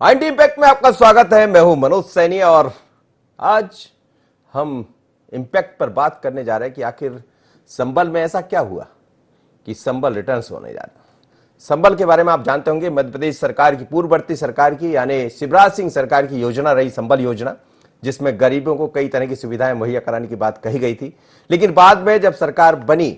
IT impact में आपका स्वागत है। मैं हूं मनोज सैनी और आज हम इम्पैक्ट पर बात करने जा रहे हैं कि आखिर संबल में ऐसा क्या हुआ कि संबल रिटर्न्स होने जा रहे हैं। संबल के बारे में आप जानते होंगे, मध्य प्रदेश सरकार की, पूर्ववर्ती सरकार की यानी शिवराज सिंह सरकार की योजना रही संबल योजना, जिसमें गरीबों को कई तरह की सुविधाएं मुहैया कराने की बात कही गई थी। लेकिन बाद में जब सरकार बनी,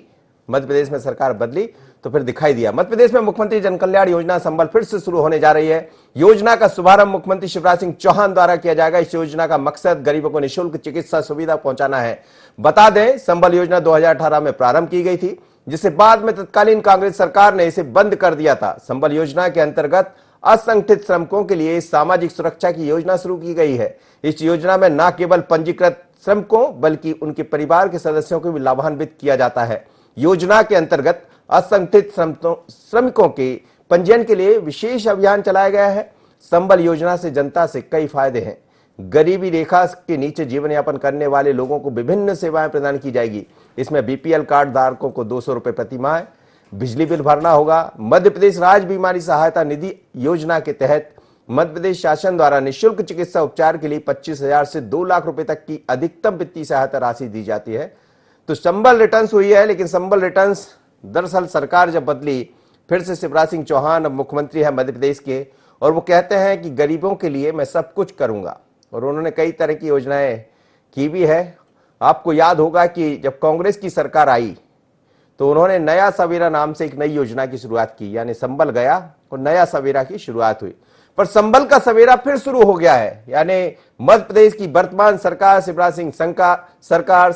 मध्य प्रदेश में सरकार बदली, तो फिर दिखाई दिया मध्य प्रदेश में मुख्यमंत्री जन कल्याण योजना संबल फिर से शुरू होने जा रही है। योजना का शुभारंभ मुख्यमंत्री शिवराज सिंह चौहान द्वारा किया जाएगा। इस योजना का मकसद गरीबों को निःशुल्क चिकित्सा सुविधा पहुंचाना है। बता दें, संबल योजना 2018 में प्रारंभ की गई थी, जिसे बाद में तत्कालीन कांग्रेस सरकार ने इसे बंद कर दिया था। संबल योजना के अंतर्गत असंगठित श्रमिकों के लिए सामाजिक सुरक्षा की योजना शुरू की गई है। इस योजना में न केवल पंजीकृत श्रमिकों बल्कि उनके परिवार के सदस्यों को भी लाभान्वित किया जाता है। योजना के अंतर्गत असंगठित श्रमिकों के पंजीयन के लिए विशेष अभियान चलाया गया है। संबल योजना से जनता से कई फायदे हैं। गरीबी रेखा के नीचे जीवन यापन करने वाले लोगों को विभिन्न सेवाएं प्रदान की जाएगी। इसमें बीपीएल कार्ड धारकों को 200 रुपए प्रति माह बिजली बिल भरना होगा। मध्य प्रदेश राज्य बीमारी सहायता निधि योजना के तहत मध्य प्रदेश शासन द्वारा निःशुल्क चिकित्सा उपचार के लिए 25,000 से 2 लाख रुपए तक की अधिकतम वित्तीय सहायता राशि दी जाती है। तो संबल रिटर्न्स हुई है, लेकिन संबल रिटर्न्स दरअसल सरकार जब बदली, फिर से शिवराज सिंह चौहान अब मुख्यमंत्री है मध्य प्रदेश के, और वो कहते हैं कि गरीबों के लिए मैं सब कुछ करूंगा। और उन्होंने कई तरह की योजनाएं की भी है। आपको याद होगा कि जब कांग्रेस की सरकार आई तो उन्होंने नया सवेरा नाम से एक नई योजना की शुरुआत की, यानी संबल गया और नया सवेरा की शुरुआत हुई। पर संबल का सवेरा फिर शुरू हो गया है, यानी मध्य प्रदेश की वर्तमान सरकार, शिवराज सिंह सरकार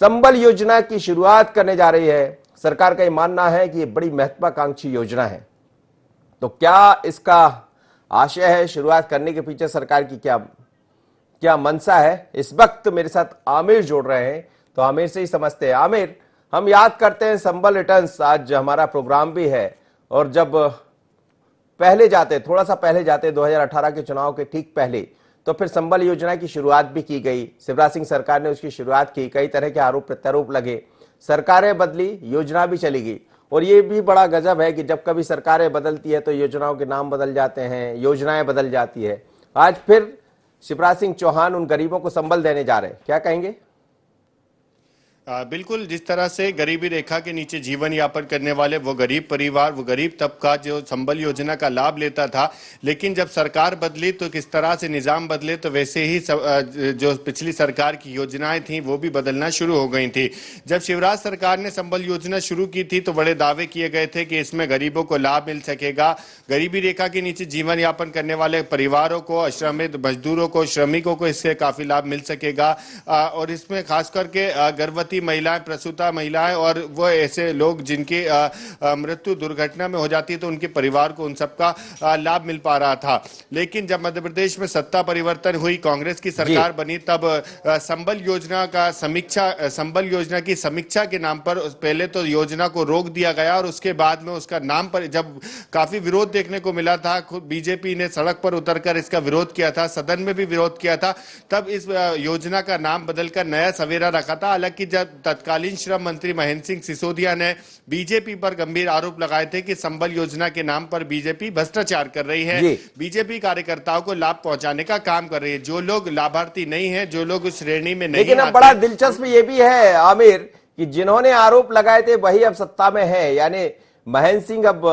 संबल योजना की शुरुआत करने जा रही है। सरकार का यह मानना है कि यह बड़ी महत्वाकांक्षी योजना है। तो क्या इसका आशय है, शुरुआत करने के पीछे सरकार की क्या मंशा है? इस वक्त मेरे साथ आमिर जोड़ रहे हैं, तो आमिर से ही समझते हैं। आमिर, हम याद करते हैं संबल रिटर्न्स, आज हमारा प्रोग्राम भी है, और जब थोड़ा सा पहले जाते 2018 के चुनाव के ठीक पहले, तो फिर संबल योजना की शुरुआत भी की गई। शिवराज सिंह सरकार ने उसकी शुरुआत की, कई तरह के आरोप प्रत्यारोप लगे, सरकारें बदली, योजना भी चली गई। और ये भी बड़ा गजब है कि जब कभी सरकारें बदलती है तो योजनाओं के नाम बदल जाते हैं, योजनाएं बदल जाती है। आज फिर शिवराज सिंह चौहान उन गरीबों को संबल देने जा रहे हैं, क्या कहेंगे? बिल्कुल, जिस तरह से गरीबी रेखा के नीचे जीवन यापन करने वाले वो गरीब परिवार, वो गरीब तबका जो संबल योजना का लाभ लेता था, लेकिन जब सरकार बदली तो किस तरह से निजाम बदले, तो वैसे ही जो पिछली सरकार की योजनाएं थी वो भी बदलना शुरू हो गई थी। जब शिवराज सरकार ने संबल योजना शुरू की थी तो बड़े दावे किए गए थे कि इसमें गरीबों को लाभ मिल सकेगा, गरीबी रेखा के नीचे जीवन यापन करने वाले परिवारों को, अश्रमित मजदूरों को, श्रमिकों को इससे काफी लाभ मिल सकेगा। और इसमें खास करके गर्भवती महिलाएं, प्रसूता महिलाएं और वो ऐसे लोग जिनकी मृत्यु दुर्घटना में हो जाती है तो उनके परिवार को उन सबका लाभ मिल पा रहा था। लेकिन जब मध्य प्रदेश में सत्ता परिवर्तन हुई, कांग्रेस की सरकार बनी, तब संबल योजना की समीक्षा के नाम पर पहले तो योजना को रोक दिया गया, और उसके बाद में उसका नाम पर जब काफी विरोध देखने को मिला था, खुद बीजेपी ने सड़क पर उतरकर इसका विरोध किया था, सदन में भी विरोध किया था, तब इस योजना का नाम बदलकर नया सवेरा रखा था। हालांकि जब तत्कालीन श्रम मंत्री महेंद्र सिंह सिसोदिया ने बीजेपी पर गंभीर आरोप लगाए थे कि संबल योजना के नाम पर बीजेपी भ्रष्टाचार कर रही है, बीजेपी कार्यकर्ताओं को लाभ पहुंचाने का काम कर रही है, जो लोग लाभार्थी नहीं है, जो लोग उस श्रेणी में नहीं। लेकिन अब बड़ा दिलचस्प ये भी है आमिर कि जिन्होंने आरोप लगाए थे वही अब सत्ता में है, यानी महेंद्र सिंह अब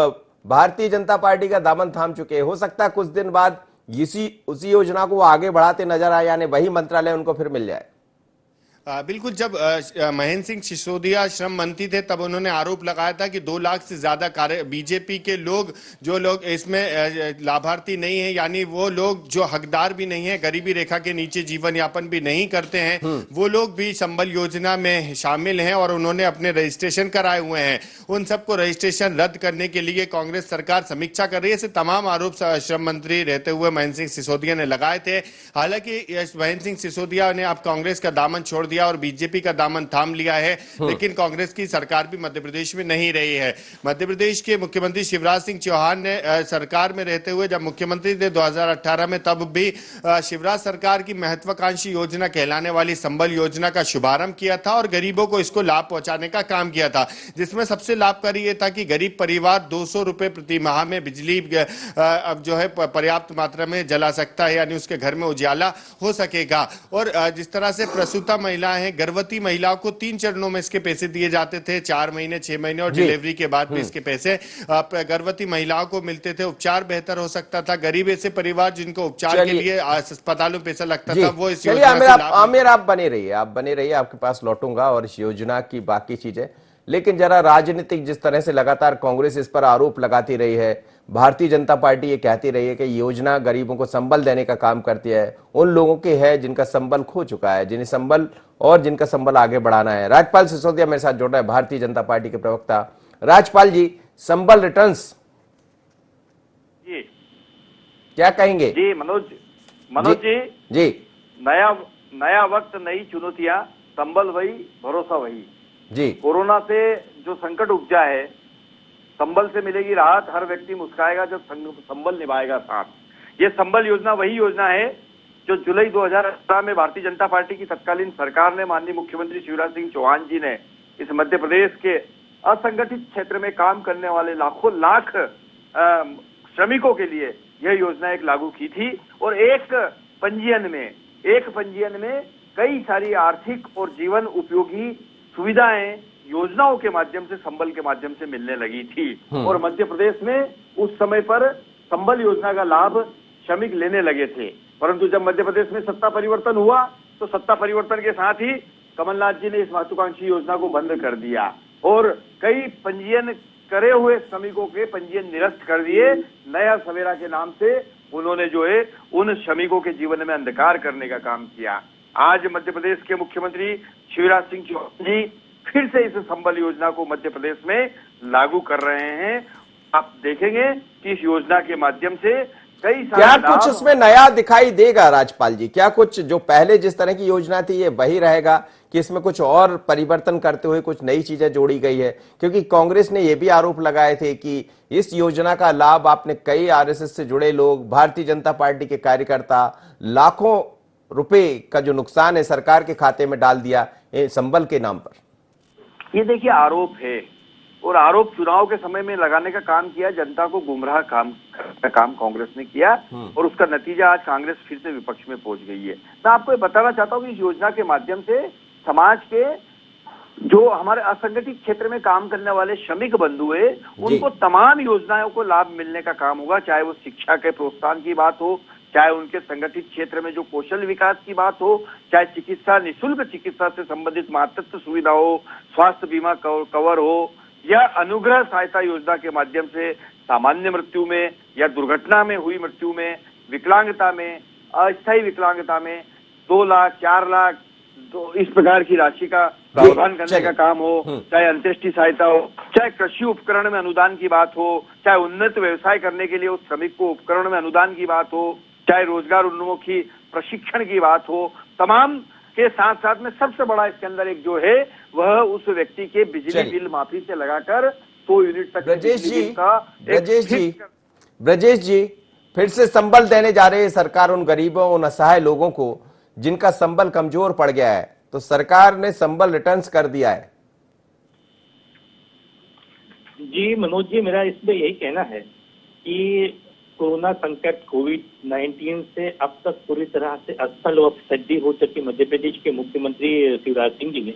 भारतीय जनता पार्टी का दामन थाम चुके। हो सकता है कुछ दिन बाद उसी योजना को आगे बढ़ाते नजर आए, यानी वही मंत्रालय उनको फिर मिल जाए। बिल्कुल, जब महेंद्र सिंह सिसोदिया श्रम मंत्री थे तब उन्होंने आरोप लगाया था कि 2 लाख से ज्यादा बीजेपी के लोग, जो लोग इसमें लाभार्थी नहीं है, यानी वो लोग जो हकदार भी नहीं है, गरीबी रेखा के नीचे जीवन यापन भी नहीं करते हैं, वो लोग भी संबल योजना में शामिल हैं और उन्होंने अपने रजिस्ट्रेशन कराए हुए हैं। उन सबको रजिस्ट्रेशन रद्द करने के लिए कांग्रेस सरकार समीक्षा कर रही है। ऐसे तमाम आरोप श्रम मंत्री रहते हुए महेंद्र सिंह सिसोदिया ने लगाए थे। हालांकि महेंद्र सिंह सिसोदिया ने अब कांग्रेस का दामन छोड़ दिया दिया और बीजेपी का दामन थाम लिया है, लेकिन कांग्रेस की सरकार भी मध्य प्रदेश में नहीं रही है। मध्य प्रदेश के मुख्यमंत्री शिवराज सिंह चौहान ने सरकार में रहते हुए जब मुख्यमंत्री थे 2018 में, तब भी शिवराज सरकार की महत्वाकांक्षी योजना कहलाने वाली संबल योजना का शुभारंभ किया था और गरीबों को इसको लाभ पहुंचाने का काम किया था, जिसमें सबसे लाभकारी ये था कि गरीब परिवार 200 रुपए प्रति माह में बिजली अब जो है पर्याप्त मात्रा में जला सकता है, यानी उसके घर में उजाला हो सकेगा। और जिस तरह से प्रसूता महिलाएं हैं, गर्भवती महिलाओं को 3 चरणों में इसके पैसे दिए जाते थे, 4 महीने, 6 महीने और डिलीवरी के बाद भी इसके पैसे गर्भवती महिलाओं को मिलते थे। उपचार बेहतर हो सकता था। गरीब ऐसे परिवार जिनको उपचार के लिए अस्पतालों में पैसा लगता था, वो इस योजना से लाभ। आमिर आप बने रहिए, आपके पास लौटूंगा और इस योजना की बाकी चीजें, लेकिन जरा राजनीतिक जिस तरह से लगातार कांग्रेस इस पर आरोप लगाती रही है, भारतीय जनता पार्टी ये कहती रही है कि योजना गरीबों को संबल देने का काम करती है, उन लोगों के है जिनका संबल खो चुका है, जिन्हें संबल और जिनका संबल आगे बढ़ाना है। राजपाल सिसोदिया मेरे साथ जुड़ रहे हैं, भारतीय जनता पार्टी के प्रवक्ता। राजपाल जी, संबल रिटर्न्स जी क्या कहेंगे? जी मनोज जी, नया वक्त, नई चुनौतियां, संबल वही, भरोसा वही जी। कोरोना से जो संकट उपजा है, संबल से मिलेगी राहत। हर व्यक्ति मुस्कुराएगा जब संबल निभाएगा साथ। ये संबल योजना वही योजना है जो जुलाई 2018 में भारतीय जनता पार्टी की तत्कालीन सरकार ने, माननीय मुख्यमंत्री शिवराज सिंह चौहान जी ने इस मध्य प्रदेश के असंगठित क्षेत्र में काम करने वाले लाखों लाख श्रमिकों के लिए यह योजना एक लागू की थी। और एक पंजीयन में कई सारी आर्थिक और जीवन उपयोगी सुविधाएं योजनाओं के माध्यम से, संबल के माध्यम से मिलने लगी थी। और मध्य प्रदेश में उस समय पर संबल योजना का लाभ श्रमिक लेने लगे थे। परंतु जब मध्य प्रदेश में सत्ता परिवर्तन हुआ तो सत्ता परिवर्तन के साथ ही कमलनाथ जी ने इस महत्वाकांक्षी योजना को बंद कर दिया और कई पंजीयन करे हुए श्रमिकों के पंजीयन निरस्त कर दिए। नया सवेरा के नाम से उन्होंने जो है उन श्रमिकों के जीवन में अंधकार करने का काम किया। आज मध्य प्रदेश के मुख्यमंत्री शिवराज सिंह चौहान जी फिर से इस संबल योजना को मध्य प्रदेश में लागू कर रहे हैं। आप देखेंगे कि इस योजना के माध्यम से कई सारे क्या कुछ इसमें नया दिखाई देगा राजपाल जी? क्या कुछ जो पहले जिस तरह की योजना थी ये वही रहेगा कि इसमें कुछ और परिवर्तन करते हुए कुछ नई चीजें जोड़ी गई है? क्योंकि कांग्रेस ने ये भी आरोप लगाए थे कि इस योजना का लाभ आपने कई आरएसएस से जुड़े लोग, भारतीय जनता पार्टी के कार्यकर्ता, लाखों रुपए का जो नुकसान है सरकार के खाते में डाल दिया संबल के नाम पर। ये देखिए आरोप है और आरोप चुनाव के समय में लगाने का काम किया, जनता को गुमराह काम कांग्रेस ने किया और उसका नतीजा आज कांग्रेस फिर से विपक्ष में पहुंच गई है। मैं आपको ये बताना चाहता हूँ कि इस योजना के माध्यम से समाज के जो हमारे असंगठित क्षेत्र में काम करने वाले श्रमिक बंधु है, उनको तमाम योजनाओं को लाभ मिलने का काम होगा। चाहे वो शिक्षा के प्रोत्साहन की बात हो, चाहे उनके संगठित क्षेत्र में जो कौशल विकास की बात हो, चाहे चिकित्सा, निःशुल्क चिकित्सा से संबंधित मातृत्व सुविधा हो, स्वास्थ्य बीमा कवर हो, या अनुग्रह सहायता योजना के माध्यम से सामान्य मृत्यु में या दुर्घटना में हुई मृत्यु में, विकलांगता में, अस्थायी विकलांगता में 2 लाख, 4 लाख, तो इस प्रकार की राशि का प्रावधान करने का काम हो, चाहे अंत्येष्टि सहायता हो, चाहे कृषि उपकरण में अनुदान की बात हो, चाहे उन्नत व्यवसाय करने के लिए उस श्रमिक को उपकरण में अनुदान की बात हो, चाहे रोजगार उन्मुखी प्रशिक्षण की बात हो, तमाम के साथ साथ में सबसे बड़ा इसके अंदर एक जो है वह उस व्यक्ति के बिजली बिल माफी से लगाकर 100 यूनिट तक ब्रजेश जी फिर से संबल देने जा रहे हैं सरकार उन गरीबों, उन असहाय लोगों को जिनका संबल कमजोर पड़ गया है, तो सरकार ने संबल रिटर्न्स कर दिया है। जी मनोज जी, मेरा इसमें यही कहना है कि कोरोना संकट कोविड-19 से अब तक पूरी तरह से असफल व सज्जी हो चुकी मध्य प्रदेश के मुख्यमंत्री शिवराज सिंह जी ने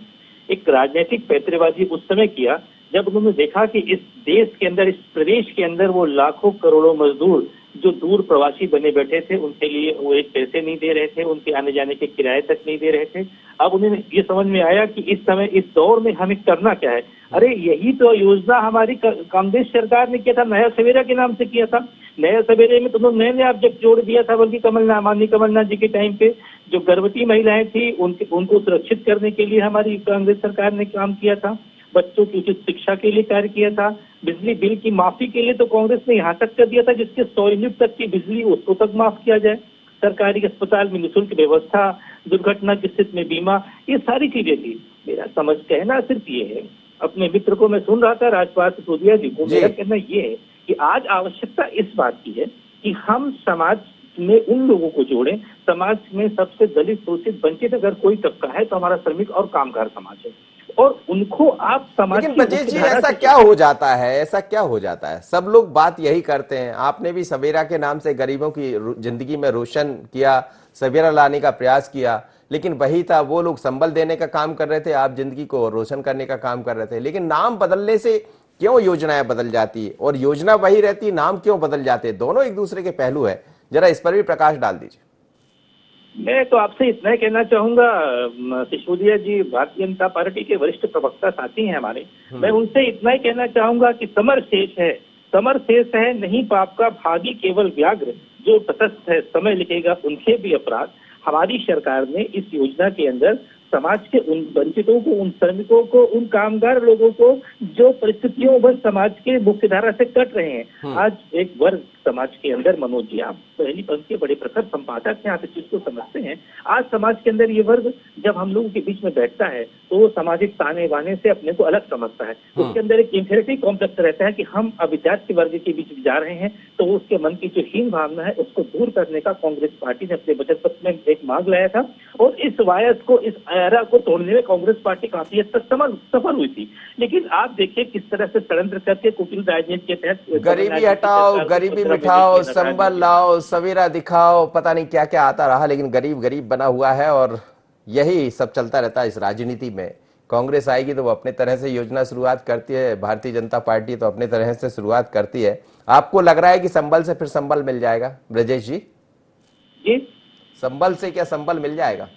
एक राजनीतिक पैंतरेबाजी उस समय किया जब उन्होंने देखा कि इस देश के अंदर, इस प्रदेश के अंदर वो लाखों करोड़ों मजदूर जो दूर प्रवासी बने बैठे थे, उनके लिए वो एक पैसे नहीं दे रहे थे, उनके आने जाने के किराए तक नहीं दे रहे थे। अब उन्हें ये समझ में आया कि इस समय, इस दौर में हमें करना क्या है। अरे यही तो योजना हमारी कांग्रेस सरकार ने किया था, नया सवेरा के नाम से किया था। नया सवेरे में तो उन्होंने नया ऑब्जेक्ट जोड़ दिया था, बल्कि माननीय कमलनाथ जी के टाइम पे जो गर्भवती महिलाएं थी उनको सुरक्षित करने के लिए हमारी कांग्रेस सरकार ने काम किया था। बच्चों की उचित शिक्षा के लिए कार्य किया था। बिजली बिल की माफी के लिए तो कांग्रेस ने यहाँ तक कर दिया था जिसके 100 यूनिट तक की बिजली उसको तक माफ किया जाए। सरकारी अस्पताल में निःशुल्क व्यवस्था, दुर्घटना की स्थिति में बीमा, ये सारी चीजें थी। मेरा समझ कहना सिर्फ ये है, अपने मित्र को मैं सुन रहा था राजपाल सिसोदिया जी को, मेरा कहना ये है कि आज आवश्यकता इस बात की है कि हम समाज में उन लोगों को जोड़ें, समाज में सबसे दलित, शोषित, वंचित अगर कोई तबका है तो हमारा श्रमिक और कामगार समाज है, और उनको आप समाज लेकिन की ब्रजेश जी, मुख्यधारा ऐसा से- क्या हो जाता है, ऐसा क्या हो जाता है? सब लोग बात यही करते हैं। आपने भी सवेरा के नाम से गरीबों की जिंदगी में रोशन किया, सवेरा लाने का प्रयास किया, लेकिन वही था, वो लोग संबल देने का काम कर रहे थे, आप जिंदगी को रोशन करने का काम कर रहे थे। लेकिन नाम बदलने से क्यों योजनाएं बदल जाती है, और योजना वही रहती, नाम क्यों बदल जाते हैं? दोनों एक दूसरे के पहलू है, जरा इस पर भी प्रकाश डाल दीजिए। मैं तो आपसे इतना ही कहना चाहूंगा, सिसोदिया जी भारतीय जनता पार्टी के वरिष्ठ प्रवक्ता साथी हैं हमारे, मैं उनसे इतना ही कहना चाहूंगा कि समर शेष है, समर शेष है नहीं पाप का भागी केवल व्याघ्र, जो तटस्थ है समय लिखेगा उनके भी अपराध। हमारी सरकार ने इस योजना के अंदर समाज के उन वंचितों को, उन श्रमिकों को, उन कामगार लोगों को जो परिस्थितियों बस समाज के मुख्य धारा से कट रहे हैं, आज एक वर्ग समाज के अंदर, मनोज जी आप पहली पंक्ति के बड़े प्रखर संपादक हैं, आप इस चीज को समझते हैं, आज समाज के अंदर ये वर्ग जब हम लोगों के बीच में बैठता है तो वो सामाजिक ताने बाने से अपने को अलग समझता है, उसके अंदर एक इंफीरियरिटी कॉम्प्लेक्स रहता है कि हम अविजात वर्ग के बीच जा रहे हैं, तो उसके मन की जो हीन भावना है उसको दूर करने का कांग्रेस पार्टी ने अपने बजट पत्र में एक मांग लाया था, और इस वायस को, इस आयरा को तोड़ने में कांग्रेस पार्टी काफी हद तक सफल हुई थी। लेकिन आप देखिए किस तरह से षड्यंत्र करके कुटिल राजनीति के तहत गरीबी हटाओ, गरीबी मिटाओ, संबल लाओ, सवेरा दिखाओ, पता नहीं क्या क्या आता रहा, लेकिन गरीब गरीब बना हुआ है, और यही सब चलता रहता है इस राजनीति में। कांग्रेस आएगी तो वो अपने तरह से योजना शुरुआत करती है, भारतीय जनता पार्टी तो अपने तरह से शुरुआत करती है। आपको लग रहा है कि संबल से फिर संबल मिल जाएगा ब्रजेश जी? जी, संबल से क्या संबल मिल जाएगा?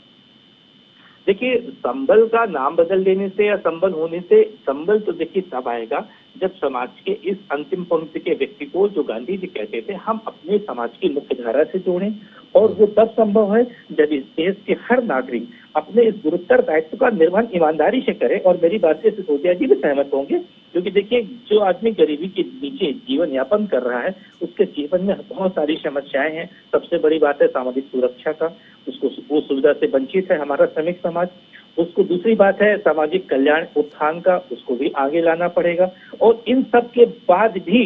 देखिए, संबल का नाम बदल देने से या संबल होने से, संबल तो देखिए तब आएगा जब समाज के इस अंतिम पंक्ति के व्यक्ति को, जो गांधी जी कहते थे, हम अपने समाज की मुख्य धारा से जोड़ें, और वो तब संभव है जब इस देश के हर नागरिक अपने इस गुरुतर दायित्व का निर्वहन ईमानदारी से करे। और मेरी बात से सिसोदिया जी भी सहमत होंगे, क्योंकि देखिए जो आदमी गरीबी के नीचे जीवन यापन कर रहा है उसके जीवन में बहुत सारी समस्याएं हैं। सबसे बड़ी बात है सामाजिक सुरक्षा का, उसको वो सुविधा से वंचित है हमारा श्रमिक समाज। उसको दूसरी बात है सामाजिक कल्याण उत्थान का, उसको भी आगे लाना पड़ेगा। और इन सब के बाद भी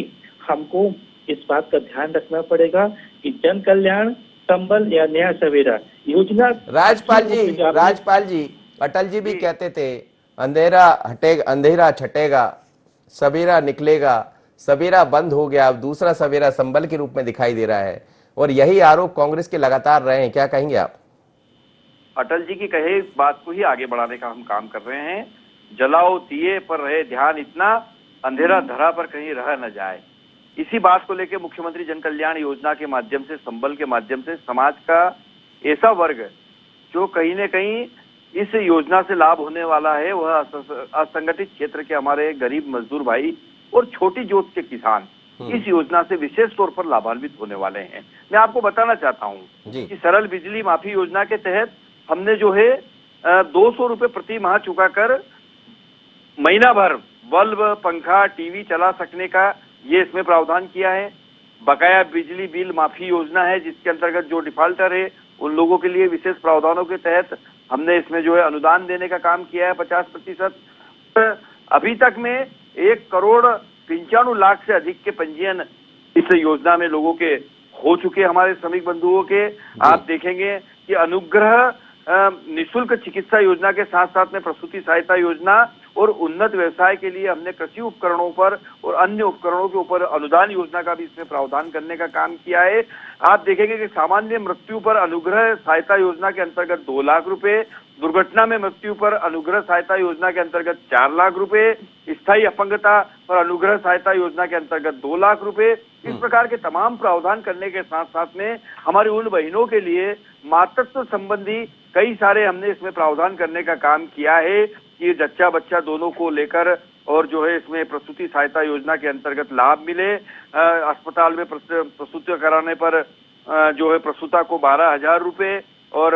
हमको इस बात का ध्यान रखना पड़ेगा कि जन कल्याण, संबल या नया सवेरा योजना। राजपाल जी, अटल जी भी कहते थे अंधेरा हटेगा, अंधेरा छटेगा, सवेरा निकलेगा, सवेरा बंद हो गया, अब दूसरा सवेरा संबल के रूप में दिखाई दे रहा है, और यही आरोप कांग्रेस के लगातार रहे हैं। क्या कहेंगे आप? अटल जी की कहे इस बात को ही आगे बढ़ाने का हम काम कर रहे हैं। जलाओ दिए पर रहे ध्यान इतना, अंधेरा धरा पर कहीं रह न जाए। इसी बात को लेकर मुख्यमंत्री जन कल्याण योजना के माध्यम से, संबल के माध्यम से समाज का ऐसा वर्ग जो कहीं न कहीं इस योजना से लाभ होने वाला है, वह असंगठित क्षेत्र के हमारे गरीब मजदूर भाई और छोटी जोत के किसान इस योजना से विशेष तौर पर लाभान्वित होने वाले हैं। मैं आपको बताना चाहता हूं कि सरल बिजली माफी योजना के तहत हमने जो है 200 रुपए प्रति माह चुकाकर महीना भर बल्ब, पंखा, टीवी चला सकने का ये इसमें प्रावधान किया है। बकाया बिजली बिल माफी योजना है, जिसके अंतर्गत जो डिफॉल्टर है उन लोगों के लिए विशेष प्रावधानों के तहत हमने इसमें जो है अनुदान देने का काम किया है 50%। अभी तक में 1,95,00,000 से अधिक के पंजीयन इस योजना में लोगों के हो चुके हमारे श्रमिक बंधुओं के। आप देखेंगे कि अनुग्रह निःशुल्क चिकित्सा योजना के साथ साथ में प्रसूति सहायता योजना और उन्नत व्यवसाय के लिए हमने कृषि उपकरणों पर और अन्य उपकरणों के ऊपर अनुदान योजना का भी इसमें प्रावधान करने का काम किया है। आप देखेंगे कि सामान्य मृत्यु पर अनुग्रह सहायता योजना के अंतर्गत 2 लाख रुपए, दुर्घटना में मृत्यु पर अनुग्रह सहायता योजना के अंतर्गत 4 लाख रुपए, स्थायी अपंगता पर अनुग्रह सहायता योजना के अंतर्गत 2 लाख रुपए। इस प्रकार के तमाम प्रावधान करने के साथ साथ में हमारी उन बहनों के लिए मातृत्व संबंधी कई सारे हमने इसमें प्रावधान करने का काम किया है कि जच्चा बच्चा दोनों को लेकर और जो है इसमें प्रसूति सहायता योजना के अंतर्गत लाभ मिले। अस्पताल में प्रसूति कराने पर जो है प्रसूता को 12,000 रुपए और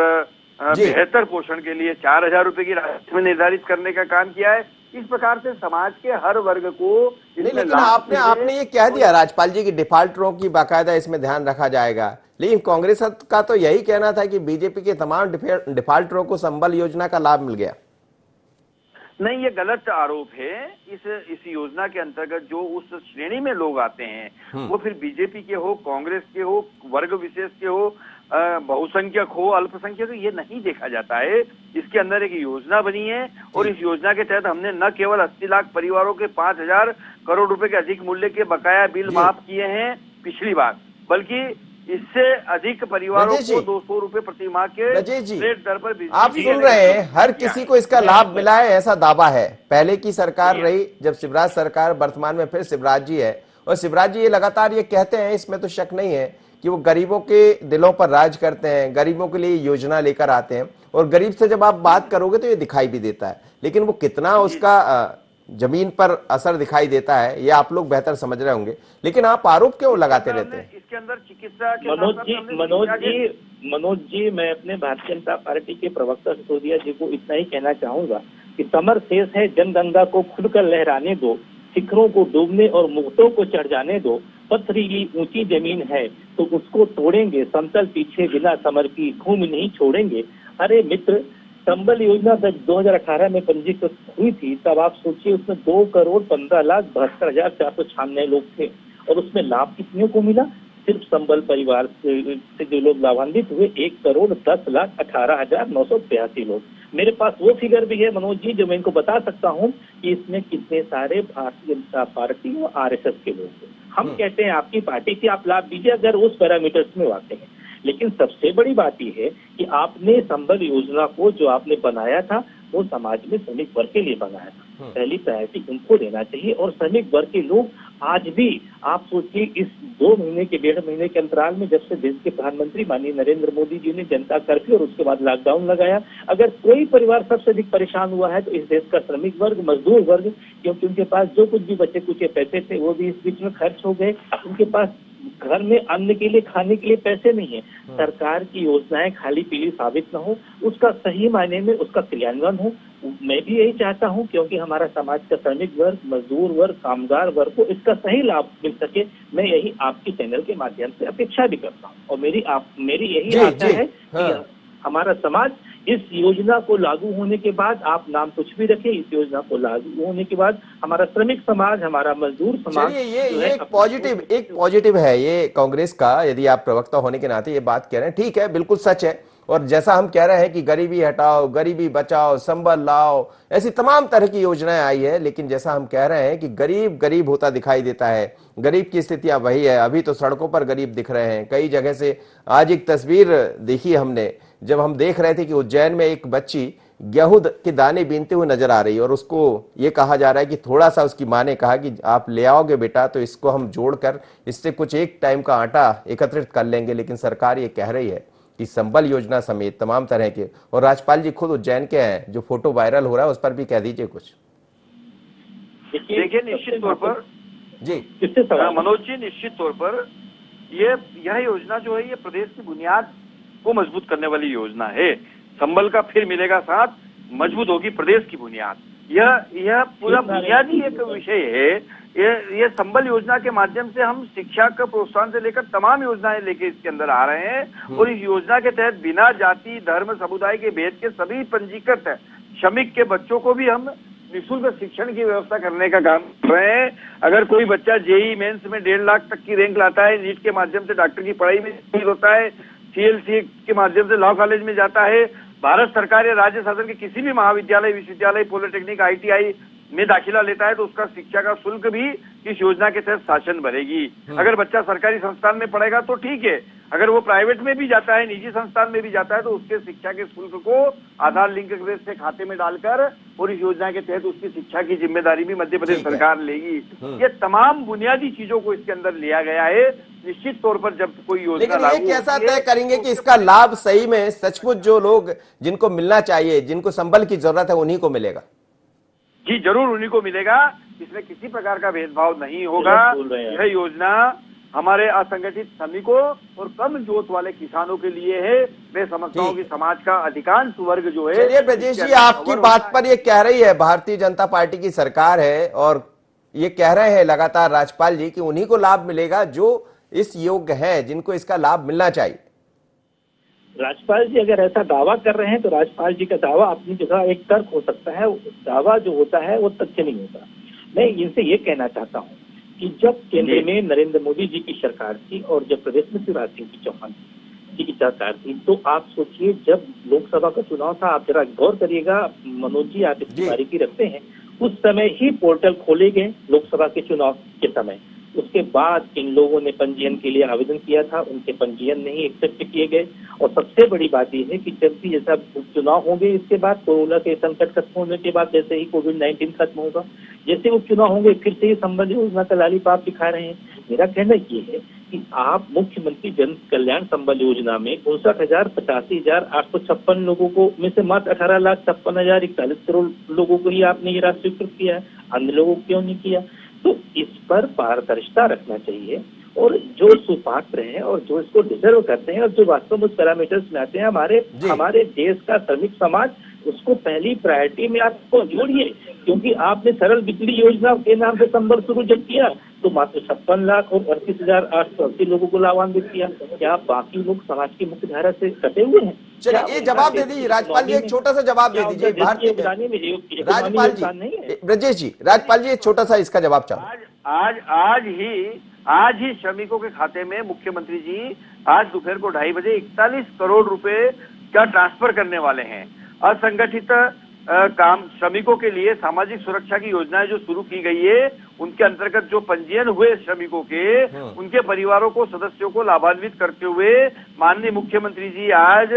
बेहतर पोषण के लिए 4,000 रुपए की राशि में निर्धारित करने का काम किया है। इस प्रकार से समाज के हर वर्ग को नहीं, इसमें लेकिन लाभ आपने मिले। आपने ये कह दिया राजपाल जी की डिफाल्टरों की बाकायदा इसमें ध्यान रखा जाएगा, लेकिन कांग्रेस का तो यही कहना था कि बीजेपी के तमाम डिफाल्टरों को संबल योजना का लाभ मिल गया। नहीं, ये गलत आरोप है। इस योजना के अंतर्गत जो उस श्रेणी में लोग आते हैं वो फिर बीजेपी के हो, कांग्रेस के हो, वर्ग विशेष के हो, बहुसंख्यक हो, अल्पसंख्यक हो, ये नहीं देखा जाता है। इसके अंदर एक योजना बनी है और इस योजना के तहत हमने न केवल 80 लाख परिवारों के 5,000 करोड़ रुपए के अधिक मूल्य के बकाया बिल माफ किए हैं पिछली बार, बल्कि इससे अधिक परिवारों को 200 रुपए प्रति माह के रेट दर पर बिजली आप सुन रहे हैं, हर किसी को इसका लाभ मिला है ऐसा दावा है। पहले की सरकार रही जब शिवराज सरकार, वर्तमान में फिर शिवराज जी है, और शिवराज जी ये लगातार ये कहते हैं, इसमें तो शक नहीं है कि वो गरीबों के दिलों पर राज करते हैं, गरीबों के लिए योजना लेकर आते हैं, और गरीब से जब आप बात करोगे तो ये दिखाई भी देता है। लेकिन वो कितना उसका जमीन पर असर दिखाई देता है ये आप लोग बेहतर समझ रहे होंगे, लेकिन आप आरोप क्यों लगाते रहते हैं? इसके अंदर चिकित्सा के मनोज जी, मैं अपने भारतीय जनता पार्टी के प्रवक्ता सिसोदिया जी को इतना ही कहना चाहूंगा कि समर शेष है, जनगंगा को खुलकर लहराने दो, शिखरों को डूबने और मुक्तों को चढ़ जाने दो, पथरीली ऊंची जमीन है तो उसको तोड़ेंगे, समतल पीछे बिना समर की भूमि नहीं छोड़ेंगे। अरे मित्र, संबल योजना जब 2018 में पंजीकृत हुई थी तब आप सोचिए उसमें 2,15,72,496 लोग थे और उसमें लाभ कितने को मिला? सिर्फ संबल परिवार से जो लोग लाभान्वित हुए 1,10,18,982 लोग। मेरे पास वो फिगर भी है मनोज जी जो मैं इनको बता सकता हूँ कि इसमें कितने सारे भारतीय जनता पार्टी और आरएसएस के लोग हैं। हम कहते हैं आपकी पार्टी से आप लाभ दीजिए अगर उस पैरामीटर्स में वाकई है, लेकिन सबसे बड़ी बात यह है कि आपने संबल योजना को जो आपने बनाया था वो समाज में श्रमिक वर्ग के लिए बनाया था। पहली प्रायोरिटी उनको देना चाहिए। और श्रमिक वर्ग के लोग आज भी, आप सोचिए इस 2 महीने के 1.5 महीने के अंतराल में जब से देश के प्रधानमंत्री माननीय नरेंद्र मोदी जी ने जनता कर्फ्यू और उसके बाद लॉकडाउन लगाया, अगर कोई परिवार सबसे अधिक परेशान हुआ है तो इस देश का श्रमिक वर्ग, मजदूर वर्ग, क्योंकि उनके पास जो कुछ भी बचे कुछ पैसे थे वो भी इस बीच में खर्च हो गए। उनके पास घर में अन्न के लिए, खाने के लिए पैसे नहीं है। सरकार की योजनाएं खाली पीली साबित न हो, उसका सही मायने में उसका क्रियान्वयन हो। मैं भी यही चाहता हूं क्योंकि हमारा समाज का श्रमिक वर्ग, मजदूर वर्ग, कामगार वर्ग को इसका सही लाभ मिल सके। मैं यही आपकी चैनल के माध्यम से अपेक्षा भी करता हूं और मेरी यही आशा है कि हमारा समाज इस योजना को लागू होने के बाद, आप नाम कुछ भी रखें, इस योजना को लागू होने के बाद हमारा श्रमिक समाज, हमारा मजदूर समाज ये एक पॉजिटिव है ये कांग्रेस का। यदि आप प्रवक्ता होने के नाते ये बात कह रहे हैं, ठीक है, बिल्कुल सच है। और जैसा हम कह रहे हैं कि गरीबी हटाओ, गरीबी बचाओ, संबल लाओ, ऐसी तमाम तरह की योजनाएं आई है, लेकिन जैसा हम कह रहे हैं कि गरीब गरीब होता दिखाई देता है। गरीब की स्थितियां वही है, अभी तो सड़कों पर गरीब दिख रहे हैं कई जगह से। आज एक तस्वीर देखी हमने जब हम देख रहे थे कि उज्जैन में एक बच्ची गेहूं के दाने बीनते हुए नजर आ रही है और उसको ये कहा जा रहा है कि थोड़ा सा, उसकी माँ ने कहा कि आप ले आओगे बेटा तो इसको हम जोड़कर इससे कुछ एक टाइम का आटा एकत्रित कर लेंगे। लेकिन सरकार ये कह रही है कि संबल योजना समेत तमाम तरह के, और राज्यपाल जी खुद उज्जैन के हैं, जो फोटो वायरल हो रहा है उस पर भी कह दीजिए कुछ। देखिए, निश्चित तौर पर जी मनोज जी, निश्चित तौर पर यह योजना जो है ये प्रदेश की बुनियाद को मजबूत करने वाली योजना है। संबल का फिर मिलेगा साथ, मजबूत होगी प्रदेश की बुनियाद। यह पूरा बुनियादी एक विषय है। ये संबल योजना के माध्यम से हम शिक्षा का प्रोत्साहन से लेकर तमाम योजनाएं लेके इसके अंदर आ रहे हैं और इस योजना के तहत बिना जाति, धर्म, समुदाय के भेद के सभी पंजीकृत श्रमिक के बच्चों को भी हम निःशुल्क शिक्षण की व्यवस्था करने का काम कर रहे हैं। अगर कोई बच्चा जेईई मेंस में 1.5 लाख तक की रैंक लाता है, नीट के माध्यम से डॉक्टर की पढ़ाई में होता है, सीएलसी के माध्यम से लॉ कॉलेज में जाता है, भारत सरकार या राज्य शासन के किसी भी महाविद्यालय, विश्वविद्यालय, पॉलिटेक्निक, आईटीआई में दाखिला लेता है तो उसका शिक्षा का शुल्क भी इस योजना के तहत शासन भरेगी। अगर बच्चा सरकारी संस्थान में पढ़ेगा तो ठीक है, अगर वो प्राइवेट में भी जाता है, निजी संस्थान में भी जाता है तो उसके शिक्षा के शुल्क को आधार लिंक से खाते में डालकर और इस योजना के तहत उसकी शिक्षा की जिम्मेदारी भी मध्य प्रदेश सरकार लेगी। ये तमाम बुनियादी चीजों को इसके अंदर लिया गया है। निश्चित तौर पर जब कोई योजना लागू, लेकिन ये कैसा तय करेंगे कि इसका लाभ सही में सचमुच जो लोग जिनको मिलना चाहिए, जिनको संबल की जरूरत है, उन्हीं को मिलेगा? जी जरूर, उन्हीं को मिलेगा। इसमें किसी प्रकार का भेदभाव नहीं होगा। यह योजना हमारे असंगठित श्रमिकों और कम जोत वाले किसानों के लिए है। मैं समझता हूँ कि समाज का अधिकांश वर्ग जो है, चलिए ब्रजेश जी, आपकी बात पर ये कह रही है भारतीय जनता पार्टी की सरकार है और ये कह रहे हैं लगातार राज्यपाल जी कि उन्हीं को लाभ मिलेगा जो इस योग्य हैं, जिनको इसका लाभ मिलना चाहिए। राज्यपाल जी अगर ऐसा दावा कर रहे हैं तो राज्यपाल जी का दावा अपनी जगह एक तर्क हो सकता है, दावा जो होता है वो तथ्य नहीं होता। मैं इनसे ये कहना चाहता हूँ कि जब केंद्र में नरेंद्र मोदी जी की सरकार थी और जब प्रदेश में शिवराज सिंह चौहान जी की सरकार थी, तो आप सोचिए जब लोकसभा का चुनाव था, आप जरा गौर करिएगा मनोज जी, आप इसकी बारीकी रखते हैं, उस समय ही पोर्टल खोले गए लोकसभा के चुनाव के समय। उसके बाद इन लोगों ने पंजीयन के लिए आवेदन किया था, उनके पंजीयन नहीं एक्सेप्ट किए गए। और सबसे बड़ी बात यह है कि जब भी जैसा उपचुनाव होंगे, इसके बाद कोरोना के संकट खत्म होने के बाद जैसे ही कोविड-19 खत्म होगा, जैसे उपचुनाव होंगे फिर से ये संबल योजना का लालीपाप दिखा रहे हैं। मेरा कहना ये है कि आप मुख्यमंत्री जन कल्याण संबल योजना में 59,85,856 लोगों को में से मात्र 18,56,041 करोड़ लोगों को ही आपने ये राशि स्वीकृत किया है, अन्य लोगों को क्यों नहीं किया? तो इस पर पारदर्शिता रखना चाहिए और जो सुपात्र हैं और जो इसको डिजर्व करते हैं और जो वास्तव में उस पैरामीटर्स में आते हैं, हमारे देश का श्रमिक समाज, उसको पहली प्रायोरिटी में आपको जोड़िए। क्योंकि आपने सरल बिजली योजना के नाम से संबल शुरू जब किया तो मात्र 56,38,880 लोगों को लाभान्वित किया। क्या बाकी लोग समाज की मुख्य धारा से कटे हुए हैं? चलिए ये जवाब दे दीजिए राज्यपाल जी, एक छोटा सा जवाब दे दीजिए भारतीय राज्यपाल जी, ब्रजेश जी, राज्यपाल जी एक छोटा सा इसका जवाब चाहूँ। आज ही श्रमिकों के खाते में मुख्यमंत्री जी आज दोपहर को 2:30 बजे 41 करोड़ रुपए का ट्रांसफर करने वाले हैं। असंगठित काम श्रमिकों के लिए सामाजिक सुरक्षा की योजनाएं जो शुरू की गई है, उनके अंतर्गत जो पंजीयन हुए श्रमिकों के, उनके परिवारों को, सदस्यों को लाभान्वित करते हुए माननीय मुख्यमंत्री जी आज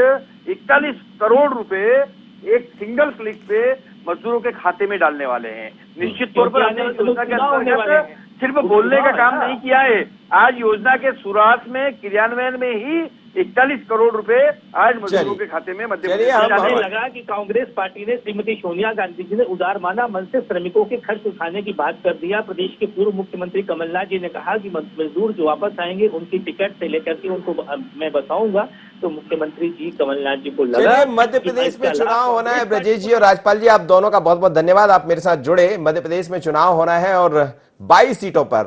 41 करोड़ रुपए एक सिंगल क्लिक पे मजदूरों के खाते में डालने वाले हैं। निश्चित तौर पर हमने योजना के अंतर्गत सिर्फ बोलने का काम नहीं किया है, आज योजना के शुरुआत में क्रियान्वयन में ही 41 करोड़ रुपए आज मजदूरों के खाते में मध्य प्रदेश में लगा कि कांग्रेस पार्टी ने श्रीमती सोनिया गांधी जी ने उदारमाना मन से श्रमिकों के खर्च उठाने की बात कर दिया। प्रदेश के पूर्व मुख्यमंत्री कमलनाथ जी ने कहा कि मजदूर जो वापस आएंगे उनकी टिकट से लेकर के उनको मैं बताऊंगा। तो मुख्यमंत्री जी कमलनाथ जी को लगा मध्य प्रदेश में चुनाव होना है। ब्रजेश जी और राज्यपाल जी, आप दोनों का बहुत बहुत धन्यवाद, आप मेरे साथ जुड़े। मध्य प्रदेश में चुनाव होना है और 22 सीटों पर,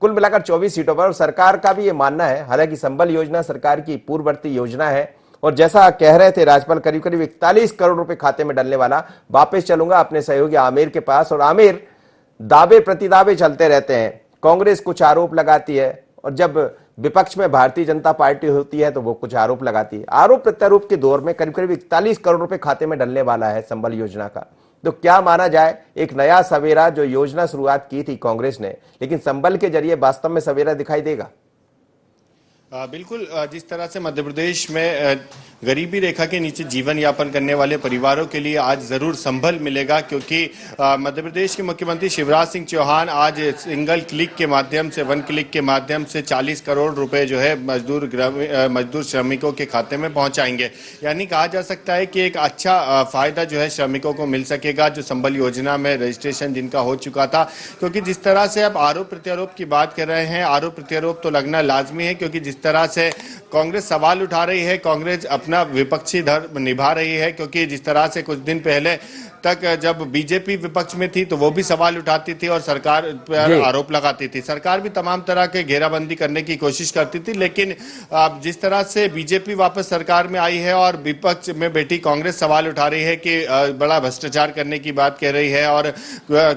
कुल मिलाकर 24 सीटों पर, और सरकार का भी ये मानना है, हालांकि संबल योजना सरकार की पूर्ववर्ती योजना है और जैसा कह रहे थे राज्यपाल, करीब करीब 41 करोड़ रुपए खाते में डलने वाला। वापस चलूंगा अपने सहयोगी आमिर के पास, और आमिर, दावे प्रतिदावे चलते रहते हैं, कांग्रेस कुछ आरोप लगाती है और जब विपक्ष में भारतीय जनता पार्टी होती है तो वो कुछ आरोप लगाती है। आरोप प्रत्यारोप के दौर में करीब करीब 41 करोड़ रुपए खाते में डलने वाला है संबल योजना का। तो क्या माना जाए, एक नया सवेरा जो योजना शुरुआत की थी कांग्रेस ने, लेकिन संबल के जरिए वास्तव में सवेरा दिखाई देगा? बिल्कुल, जिस तरह से मध्य प्रदेश में गरीबी रेखा के नीचे जीवन यापन करने वाले परिवारों के लिए आज जरूर संबल मिलेगा, क्योंकि मध्य प्रदेश के मुख्यमंत्री शिवराज सिंह चौहान आज सिंगल क्लिक के माध्यम से, वन क्लिक के माध्यम से 40 करोड़ रुपए जो है मजदूर श्रमिकों के खाते में पहुंचाएंगे। यानी कहा जा सकता है कि एक अच्छा फायदा जो है श्रमिकों को मिल सकेगा जो संबल योजना में रजिस्ट्रेशन जिनका हो चुका था। क्योंकि जिस तरह से आप आरोप प्रत्यारोप की बात कर रहे हैं, आरोप प्रत्यारोप तो लगना लाजमी है, क्योंकि जिस तरह से कांग्रेस सवाल उठा रही है, कांग्रेस अपना विपक्षी धर्म निभा रही है। क्योंकि जिस तरह से कुछ दिन पहले तक जब बीजेपी विपक्ष में थी तो वो भी सवाल उठाती थी और सरकार पर आरोप लगाती थी, सरकार भी तमाम तरह के घेराबंदी करने की कोशिश करती थी। लेकिन जिस तरह से बीजेपी वापस सरकार में आई है और विपक्ष में बैठी कांग्रेस सवाल उठा रही है कि बड़ा भ्रष्टाचार करने की बात कह रही है और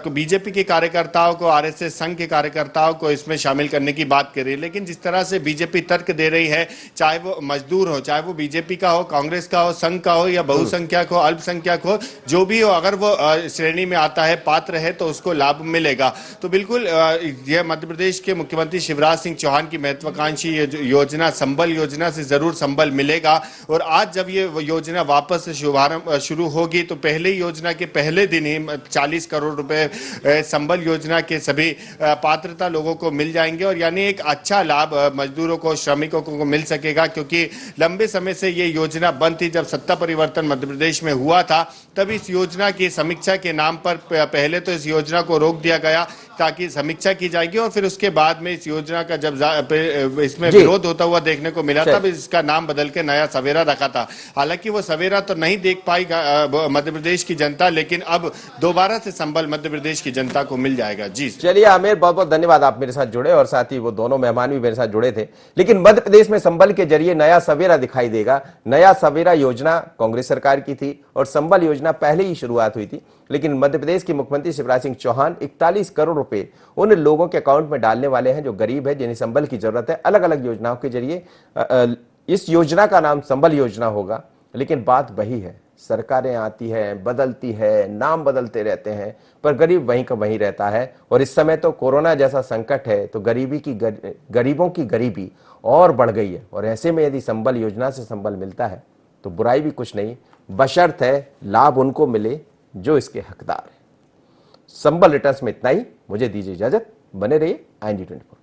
बीजेपी के कार्यकर्ताओं को, आरएसएस संघ के कार्यकर्ताओं को इसमें शामिल करने की बात कर रही है। लेकिन जिस तरह से बीजेपी तर्क दे रही है, चाहे वो मजदूर हो, चाहे वो बीजेपी का हो, कांग्रेस का हो, संघ का हो या बहुसंख्यक हो, अल्पसंख्यक हो, जो भी हो, अगर वो श्रेणी में आता है, पात्र है, तो उसको लाभ मिलेगा। तो बिल्कुल यह मध्य प्रदेश के मुख्यमंत्री शिवराज सिंह चौहान की महत्वाकांक्षी योजना संबल योजना से जरूर संबल मिलेगा। और आज जब ये योजना वापस से शुभारंभ शुरू होगी तो पहले योजना के पहले दिन ही 40 करोड़ रुपए संबल योजना के सभी पात्रता लोगों को मिल जाएंगे और यानी एक अच्छा लाभ मजदूरों को, श्रमिकों को मिल सकेगा। क्योंकि लंबे समय से ये योजना बंद थी। जब सत्ता परिवर्तन मध्य प्रदेश में हुआ था तब इस योजना की समीक्षा के नाम पर पहले तो इस योजना को रोक दिया गया, ताकि समीक्षा की जाएगी और फिर उसके बाद में इस योजना का जब इसमें जी। विरोध होता हुआ देखने को मिला चल। तब इसका नाम बदल के नया सवेरा रखा था। हालांकि वो सवेरा तो नहीं देख पाई मध्य प्रदेश की जनता, लेकिन अब दोबारा से संबल मध्य प्रदेश की जनता को मिल जाएगा। जी चलिए आमिर, बहुत बहुत धन्यवाद, आप मेरे साथ जुड़े और साथ ही वो दोनों मेहमान भी मेरे साथ जुड़े थे। लेकिन मध्य प्रदेश में संबल के जरिए नया सवेरा दिखाई देगा। नया सवेरा योजना कांग्रेस सरकार की थी और संबल योजना पहले ही शुरुआत हुई थी, लेकिन मध्य प्रदेश के मुख्यमंत्री शिवराज सिंह चौहान 41 करोड़ रुपए उन लोगों के अकाउंट में डालने वाले हैं जो गरीब है, जिन्हें संबल की जरूरत है। अलग अलग योजनाओं के जरिए इस योजना का नाम संबल योजना होगा। लेकिन बात वही है, सरकारें आती है, बदलती है, नाम बदलते रहते हैं, पर गरीब वहीं का वहीं रहता है। और इस समय तो कोरोना जैसा संकट है, तो गरीबों की गरीबी और बढ़ गई है। और ऐसे में यदि संबल योजना से संबल मिलता है तो बुराई भी कुछ नहीं, बशर्त है लाभ उनको मिले जो इसके हकदार है। संबल रिटर्न्स में इतना ही, मुझे दीजिए इजाजत, बने रहिए IND24।